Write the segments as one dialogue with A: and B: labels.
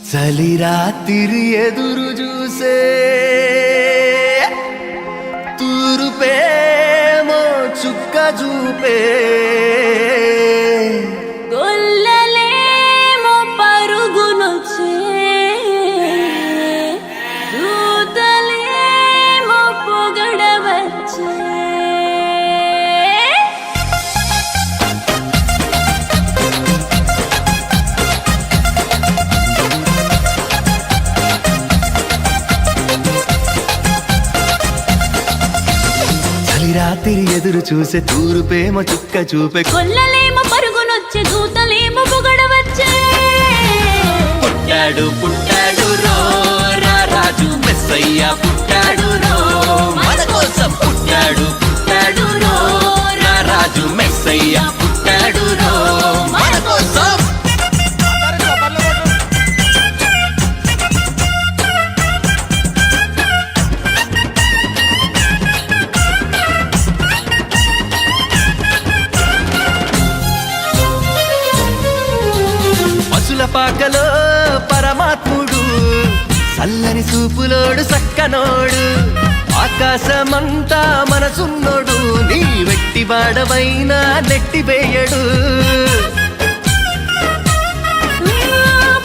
A: చలి రాత్రి ఎదురు చూసే తూరుపేమో చుక్క చూపే
B: గొల్లలేమో పరుగునొచ్చే దూతలేమో పొగడవచ్చే
A: రాత్రి ఎదురు చూసే తూరుపేమో చుక్క చూపే
B: గొల్లలేమో పరుగునొచ్చే దూతలేమో పొగడవచ్చే
A: పుట్టాడు పుట్టాడు రో రాజు మెస్సయ్య పుట్టాడు రో మన కోసం పుట్టాడు పుట్టాడు రో రాజు మెస్సయ్య పుట్టాడు రో మన కోసం పాకలో పరమాత్ముడు చల్లని చూపులోడు సక్కనోడు ఆకాశమంతా మనసున్నోడు నీ వెట్టి వాడవైనా నెట్టివేయడు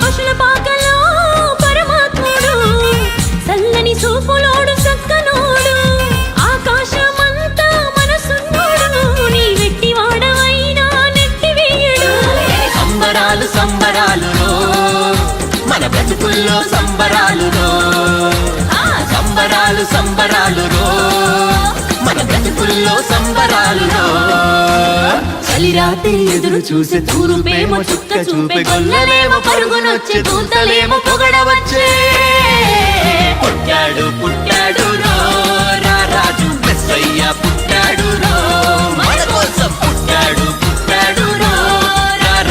B: పశుల పాకలో పరమాత్ముడు చల్లని చూపులోడు సక్కనోడు ఆకాశమంతా మనసున్నోడు నీ వెట్టి వాడవైనా నెట్టివేయడు
A: సంబరాలు సంబరాలు మన బ్రతుకుల్లో సంబరాలు సంబరాలు సంబరాలు మన బ్రతుకుల్లో సంబరాలు చలి రాత్రి ఎదురు చూసే తూరుపేమో చుక్క చూపే గొల్లలేమో పరుగునొచ్చే దూతలేమో పొగడవచ్చే పుట్టాడు పుట్టాడు రాజు మెస్సయ్య పుట్టాడు మన కోసం పుట్టాడు పుట్టాడు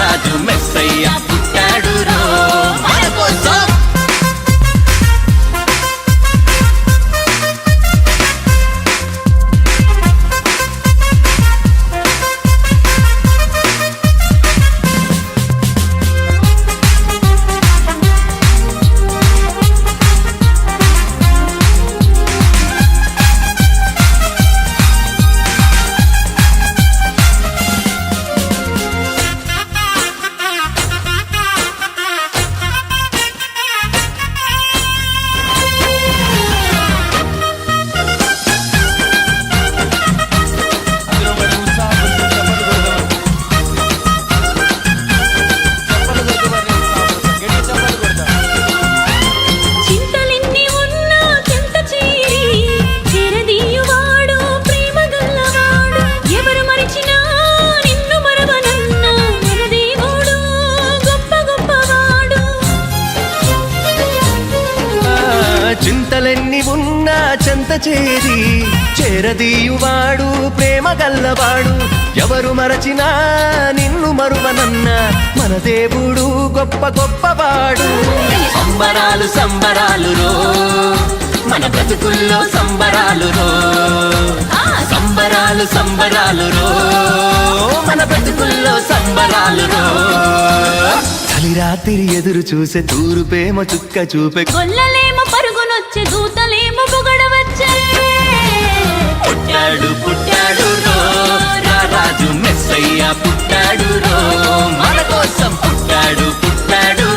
A: రాజు మెస్సయ్య పుట్టాడు మన కోసం చింతలెన్ని ఉన్నా చెంత చేరి చేరదీయువాడు ప్రేమ గల్లవాడు ఎవరు మరచినా నిన్ను మరువనన్న మన దేవుడు గొప్ప గొప్పవాడు సంబరాలు సంబరాలు మన బ్రతుకుల్లో సంబరాలు సంబరాలు సంబరాలు మన బ్రతుకుల్లో సంబరాలు చలి రాత్రి ఎదురు చూసే తూరుపేమో చుక్క చూపే
B: గొల్లలేమో పరుగునొచ్చే దూతలేమో పొగడవచ్చే
A: పుట్టాడు పుట్టాడు రాజు మెస్సయ్య పుట్టాడు మన కోసం పుట్టాడు పుట్టాడు